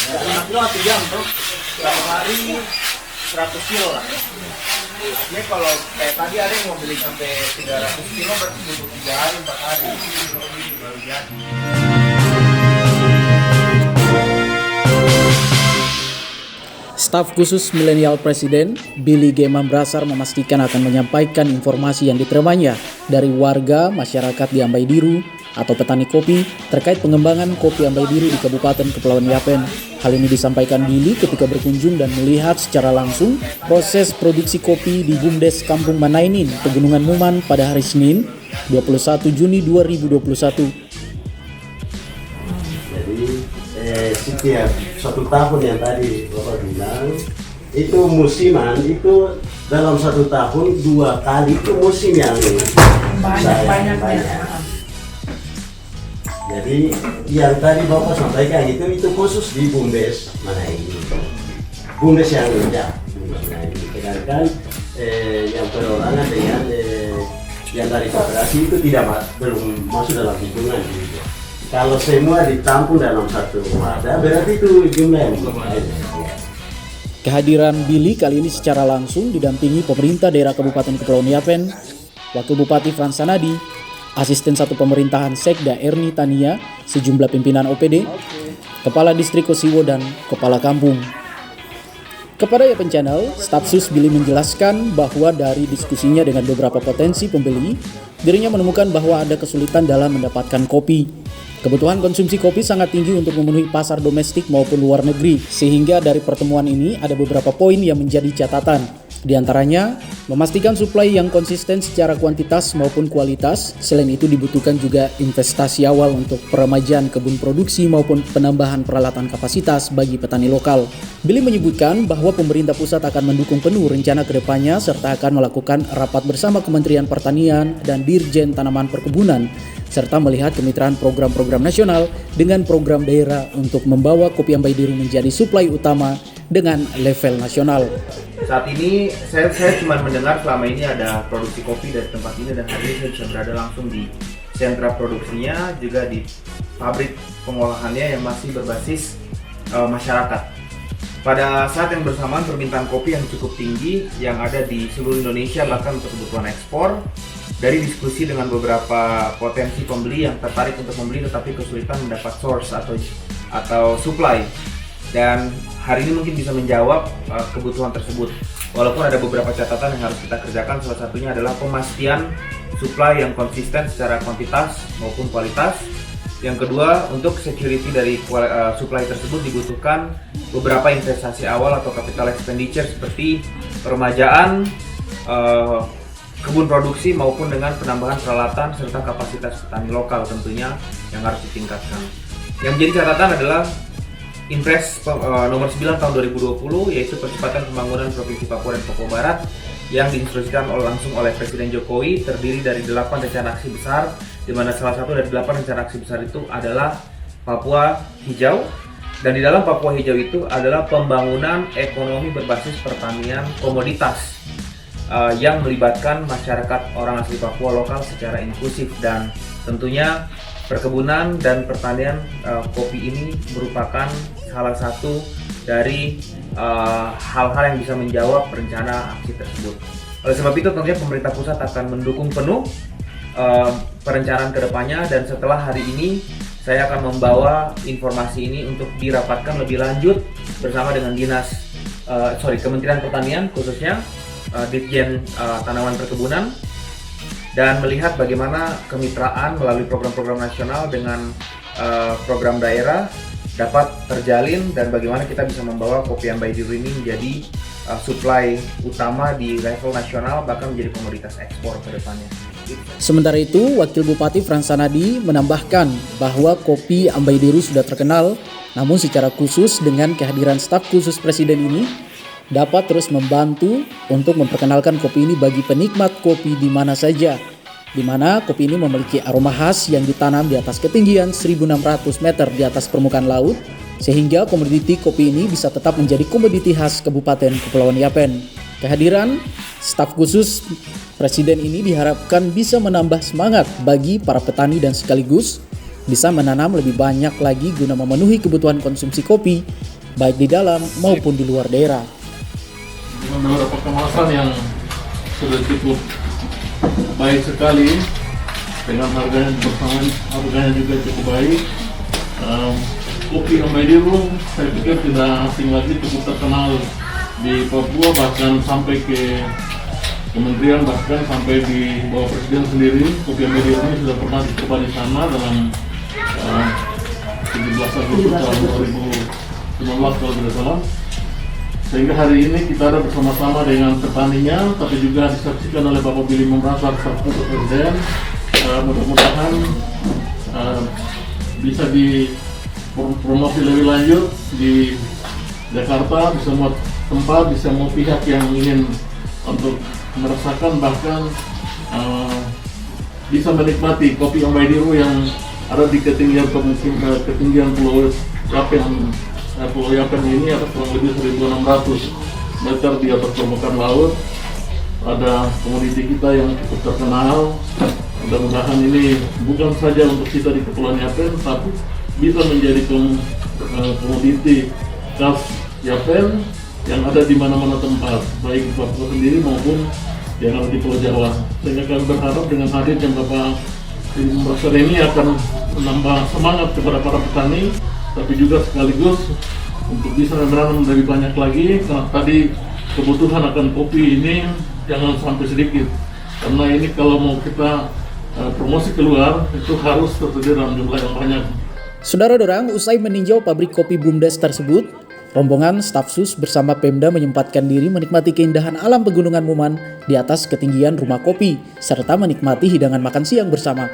5 kilo 1 jam tuh. Setiap hari 100 kilo lah. Ini kalau kayak tadi ada yang mau beli sampai 300 kilo berarti butuh 3 hari 4 hari baru jadi. Staf khusus milenial Presiden, Billy G. Mambrasar memastikan akan menyampaikan informasi yang diterimanya dari warga masyarakat di Ambai Diru atau petani kopi terkait pengembangan kopi Ambai Diru di Kabupaten Kepulauan Yapen. Hal ini disampaikan Billy ketika berkunjung dan melihat secara langsung proses produksi kopi di Bumdes Kampung Manainin, Pegunungan Muman pada hari Senin, 21 Juni 2021. Setiap 1 tahun yang tadi Bapak bilang itu musiman, itu dalam 1 tahun 2 kali itu musim yang banyak. Jadi yang tadi Bapak sampaikan itu khusus di Bumdes mana ini, Bumdes yang rendah. Sedangkan yang perorangan dengan yang dari koperasi itu belum masuk dalam hitungan gitu. Kalau semua ditampung dalam satu wadah, berarti itu jumlah yang Kehadiran Billy kali ini secara langsung didampingi pemerintah daerah Kabupaten Kepulauan Yapen, Wakil Bupati Frans Sanadi, Asisten 1 Pemerintahan Sekda Erni Tania, sejumlah pimpinan OPD, Kepala Distrik Kosiwo, dan Kepala Kampung. Kepada Yapen Channel, staf sus Billy menjelaskan bahwa dari diskusinya dengan beberapa potensi pembeli, dirinya menemukan bahwa ada kesulitan dalam mendapatkan kopi. Kebutuhan konsumsi kopi sangat tinggi untuk memenuhi pasar domestik maupun luar negeri, sehingga dari pertemuan ini ada beberapa poin yang menjadi catatan. Di antaranya, memastikan suplai yang konsisten secara kuantitas maupun kualitas. Selain itu dibutuhkan juga investasi awal untuk peremajaan kebun produksi maupun penambahan peralatan kapasitas bagi petani lokal. Billy menyebutkan bahwa pemerintah pusat akan mendukung penuh rencana kedepannya serta akan melakukan rapat bersama Kementerian Pertanian dan Dirjen Tanaman Perkebunan serta melihat kemitraan program-program nasional dengan program daerah untuk membawa kopi Ambai Diru menjadi suplai utama dengan level nasional. Saat ini saya cuma mendengar selama ini ada produksi kopi dari tempat ini, dan hari ini saya bisa berada langsung di sentra produksinya, juga di pabrik pengolahannya yang masih berbasis masyarakat. Pada saat yang bersamaan permintaan kopi yang cukup tinggi yang ada di seluruh Indonesia, bahkan untuk kebutuhan ekspor. Dari diskusi dengan beberapa potensi pembeli yang tertarik untuk membeli tetapi kesulitan mendapat source atau supply, dan hari ini mungkin bisa menjawab kebutuhan tersebut. Walaupun ada beberapa catatan yang harus kita kerjakan, salah satunya adalah pemastian supply yang konsisten secara kuantitas maupun kualitas. Yang kedua, untuk security dari supply tersebut dibutuhkan beberapa investasi awal atau capital expenditure seperti peremajaan kebun produksi maupun dengan penambahan peralatan serta kapasitas petani lokal tentunya yang harus ditingkatkan. Yang menjadi catatan adalah Impres nomor 9 tahun 2020, yaitu percepatan pembangunan Provinsi Papua dan Papua Barat yang diinstruksikan langsung oleh Presiden Jokowi, terdiri dari 8 rencana aksi besar, di mana salah satu dari 8 rencana aksi besar itu adalah Papua Hijau. Dan di dalam Papua Hijau itu adalah pembangunan ekonomi berbasis pertanian komoditas yang melibatkan masyarakat orang asli Papua lokal secara inklusif, dan tentunya perkebunan dan pertanian kopi ini merupakan salah satu dari hal-hal yang bisa menjawab rencana aksi tersebut. Oleh sebab itu tentunya pemerintah pusat akan mendukung penuh perencanaan kedepannya, dan setelah hari ini saya akan membawa informasi ini untuk dirapatkan lebih lanjut bersama dengan Kementerian Pertanian khususnya Dirjen Tanaman Perkebunan, dan melihat bagaimana kemitraan melalui program-program nasional dengan program daerah dapat terjalin, dan bagaimana kita bisa membawa kopi Ambai Diru ini menjadi supply utama di level nasional, bahkan menjadi komoditas ekspor ke depannya. Sementara itu, Wakil Bupati Frans Sanadi menambahkan bahwa kopi Ambai Diru sudah terkenal, namun secara khusus dengan kehadiran staf khusus Presiden ini dapat terus membantu untuk memperkenalkan kopi ini bagi penikmat kopi di mana saja, di mana kopi ini memiliki aroma khas yang ditanam di atas ketinggian 1.600 meter di atas permukaan laut, sehingga komoditi kopi ini bisa tetap menjadi komoditi khas Kabupaten Kepulauan Yapen. Kehadiran staf khusus Presiden ini diharapkan bisa menambah semangat bagi para petani dan sekaligus bisa menanam lebih banyak lagi guna memenuhi kebutuhan konsumsi kopi baik di dalam maupun di luar daerah. Dengan beberapa kemasan yang sudah cukup baik sekali, dengan harganya juga cukup baik. Kopi Ambai Diru saya pikir tidak asing lagi, cukup terkenal di Papua, bahkan sampai ke kementerian, bahkan sampai di bawah presiden sendiri. Kopi Ambai Diru ini sudah pernah dicoba di sana dalam 17 Agustus tahun 2019 kalau tidak salah. Sehingga hari ini kita ada bersama-sama dengan petaninya, tapi juga disaksikan oleh Bapak Billy Membrasar serta Presiden. Mudah-mudahan bisa dipromosi lebih lanjut di Jakarta, di semua tempat, di semua pihak yang ingin untuk merasakan, bahkan bisa menikmati kopi Ambai Diru yang ada di ketinggian Pulau Yapen. Pulau Yapen ini ada kurang lebih 1.600 meter di atas permukaan laut. Ada komoditi kita yang cukup terkenal. Mudah-mudahan ini bukan saja untuk kita di Kepulauan Yapen, tapi bisa menjadi komoditi khas Yapen yang ada di mana-mana tempat, baik di Papua sendiri maupun yang ada di Pulau Jawa. Sehingga kami berharap dengan hadirnya Bapak Membrasar ini akan menambah semangat kepada para petani, tapi juga sekaligus untuk bisa menanam lebih banyak lagi, karena tadi kebutuhan akan kopi ini jangan sampai sedikit, karena ini kalau mau kita promosi keluar itu harus tersedia dalam jumlah yang banyak. Saudara Dorang, usai meninjau pabrik kopi BUMDes tersebut, rombongan staf sus bersama Pemda menyempatkan diri menikmati keindahan alam Pegunungan Muman di atas ketinggian rumah kopi, serta menikmati hidangan makan siang bersama.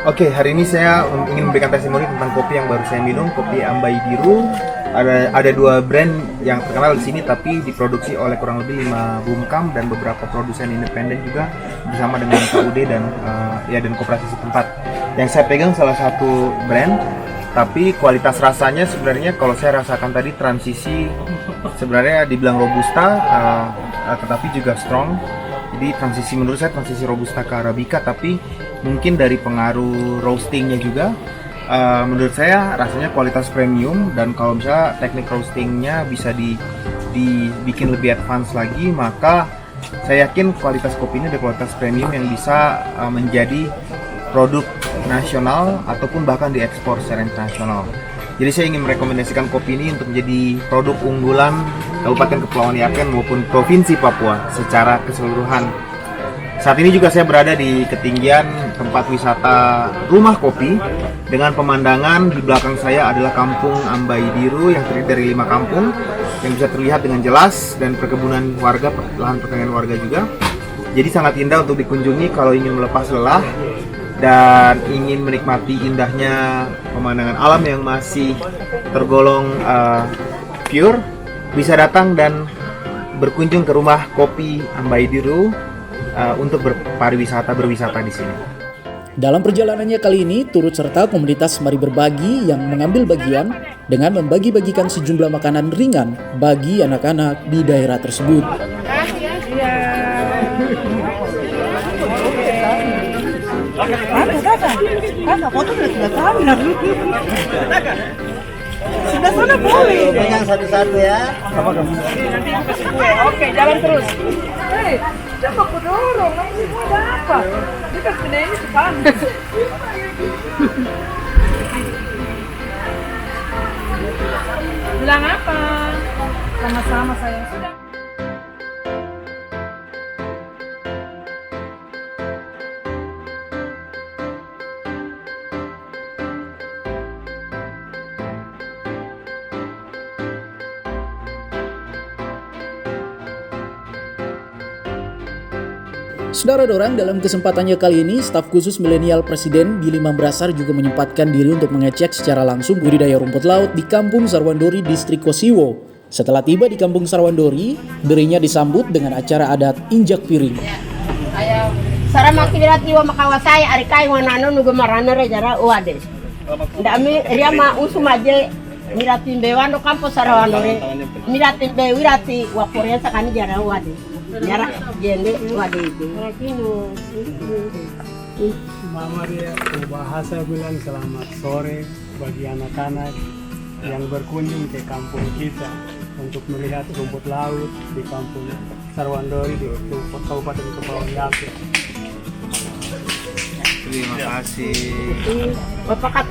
Oke, hari ini saya ingin memberikan testimoni tentang kopi yang baru saya minum, kopi Ambai Diru. Ada dua brand yang terkenal di sini, tapi diproduksi oleh kurang lebih 5 bumkam dan beberapa produsen independen juga bersama dengan KUD dan koperasi setempat. Yang saya pegang salah satu brand, tapi kualitas rasanya sebenarnya kalau saya rasakan tadi transisi sebenarnya dibilang robusta, tetapi juga strong. Jadi transisi menurut saya transisi robusta ke arabica, tapi mungkin dari pengaruh roastingnya juga. Menurut saya rasanya kualitas premium, dan kalau misalnya teknik roastingnya bisa dibikin lebih advance lagi, maka saya yakin kualitas kopi ini ada kualitas premium yang bisa menjadi produk nasional ataupun bahkan diekspor secara internasional. Jadi saya ingin merekomendasikan kopi ini untuk menjadi produk unggulan Kabupaten Kepulauan Yapen maupun Provinsi Papua secara keseluruhan. Saat ini juga saya berada di ketinggian tempat wisata Rumah Kopi dengan pemandangan di belakang saya adalah Kampung Ambai Diru yang terdiri dari 5 kampung yang bisa terlihat dengan jelas, dan perkebunan warga, lahan pertanian warga juga. Jadi sangat indah untuk dikunjungi kalau ingin melepas lelah dan ingin menikmati indahnya pemandangan alam yang masih tergolong pure. Bisa datang dan berkunjung ke Rumah Kopi Ambai Diru untuk berwisata di sini. Dalam perjalanannya kali ini turut serta komunitas Mari Berbagi yang mengambil bagian dengan membagi-bagikan sejumlah makanan ringan bagi anak-anak di daerah tersebut. Sebelah sana boleh. Pegang satu-satu ya. Oke, jalan terus. Hei, coba aku dorong, nanti semua ada apa? Dia kan benda ini panas. Bilang apa? Sama-sama sayang, sudah. Saudara Dorang, dalam kesempatannya kali ini, staf khusus milenial Presiden Billy Membrasar juga menyempatkan diri untuk mengecek secara langsung budidaya rumput laut di Kampung Sarwandori, Distrik Kosiwo. Setelah tiba di Kampung Sarwandori, dirinya disambut dengan acara adat injak piring. Sarama kibirat iwa makawasay arikai wanano nugo marana re jara uades. Dami ria ma usum aje Mirati bewando kampo sarawandore. Mirati bewirati waporia sakani jara wadi. Jara jende wadi itu. Mama dia bahasa bilang selamat sore bagi anak-anak yang berkunjung ke kampung kita untuk melihat rumput laut di kampung Sarwandori di Kabupaten Kepulauan Yapen. Terima kasih.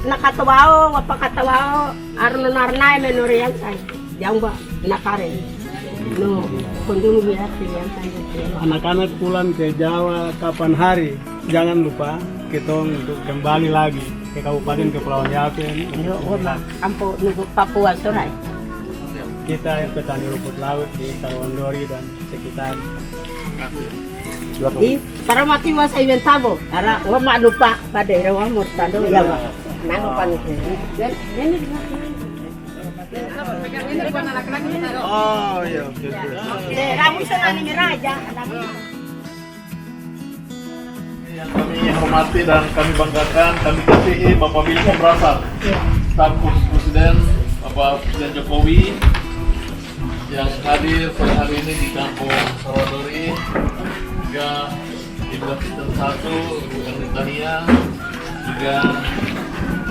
Nakatawao, arnonarnay menorian say. Yang ba nakare. No, kundung biar pilihan say. Anak-anak pulang ke Jawa kapan hari, jangan lupa kita untuk kembali lagi ke Kabupaten Kepulauan Yapen. Kampo nunggu Papua Sorai. Kita petani rumput laut di Sarwandori dan sekitar. Para mati masa inventabo, ara wama lupa pada rawa murtado ya ba. Nang panite. Oh iya, oke. Ramu sana ni raja. Yang kami hormati dan kami banggakan, kami kasihi Bapak Billy Pemberasar, staf khusus Presiden Bapak Presiden Jokowi yang hadir pada hari ini di kampung Sarwandori, juga Ibu Asisten 1 Erni Tania, juga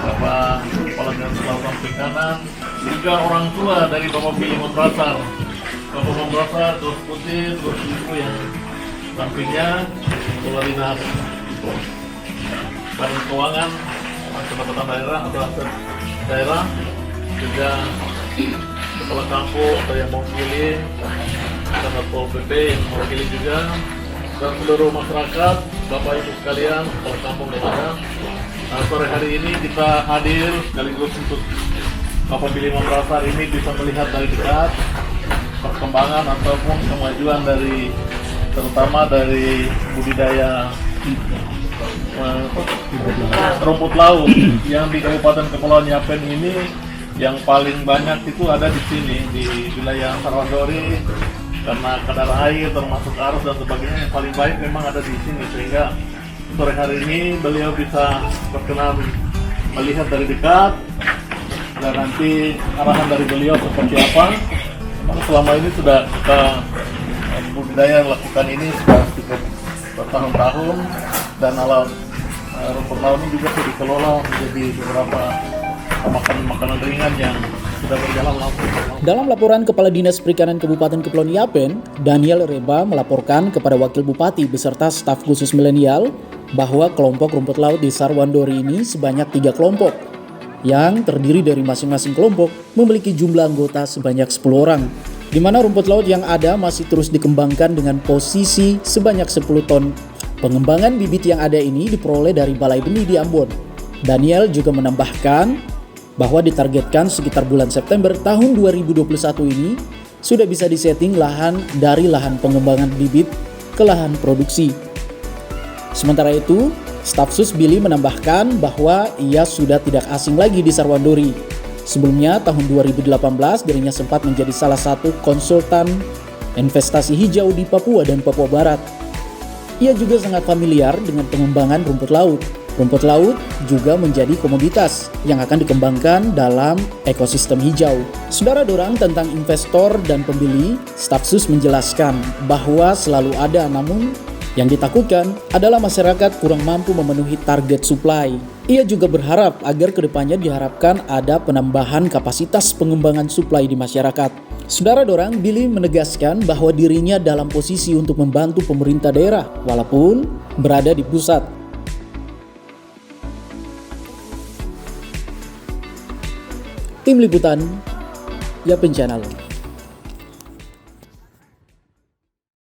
Bapak Kepala Dinas Kelautan Perikanan, juga orang tua dari Bapak Billy Pemberasar, Bapak Pemberasar terus putih, terus ibu yang sampingnya, Kepala Dinas Badan Keuangan, Pendapatan Daerah atau aset daerah, juga Kepala Kampung atau yang mewakili, dan Satpol PP yang mewakili juga, dan seluruh masyarakat, Bapak Ibu sekalian, Kepala Kampung yang ada. Sore hari ini kita hadir sekaligus untuk Bapak Billy Pemberasar ini bisa melihat dari dekat perkembangan ataupun kemajuan dari terutama dari budidaya rumput laut yang di Kabupaten Kepulauan Yapen ini yang paling banyak itu ada di sini di wilayah Sarwandori karena kadar air termasuk arus dan sebagainya yang paling baik memang ada di sini, sehingga sore hari ini beliau bisa berkenan melihat dari dekat dan nanti arahan dari beliau seperti apa. Memang selama ini sudah kita budidaya lakukan ini sudah cukup bertahun-tahun dan alam rumput laut ini juga sudah dikelola menjadi beberapa makanan ringan yang sudah berjalan langsung. Dalam laporan Kepala Dinas Perikanan Kabupaten Kepulauan Yapen, Daniel Reba melaporkan kepada Wakil Bupati beserta staf khusus milenial bahwa kelompok rumput laut di Sarwandori ini sebanyak 3 kelompok yang terdiri dari masing-masing kelompok memiliki jumlah anggota sebanyak 10 orang, di mana rumput laut yang ada masih terus dikembangkan dengan posisi sebanyak 10 ton. Pengembangan bibit yang ada ini diperoleh dari Balai Benih di Ambon. Daniel juga menambahkan bahwa ditargetkan sekitar bulan September tahun 2021 ini sudah bisa disetting lahan dari lahan pengembangan bibit ke lahan produksi. Sementara itu, staf sus Billy menambahkan bahwa ia sudah tidak asing lagi di Sarwandori. Sebelumnya, tahun 2018 dirinya sempat menjadi salah satu konsultan investasi hijau di Papua dan Papua Barat. Ia juga sangat familiar dengan pengembangan rumput laut. Rumput laut juga menjadi komoditas yang akan dikembangkan dalam ekosistem hijau. Saudara dorang tentang investor dan pembeli, staf sus menjelaskan bahwa selalu ada, namun yang ditakutkan adalah masyarakat kurang mampu memenuhi target supply. Ia juga berharap agar kedepannya diharapkan ada penambahan kapasitas pengembangan supply di masyarakat. Saudara dorang, Billy menegaskan bahwa dirinya dalam posisi untuk membantu pemerintah daerah walaupun berada di pusat. Tim Liputan Yapen Channel.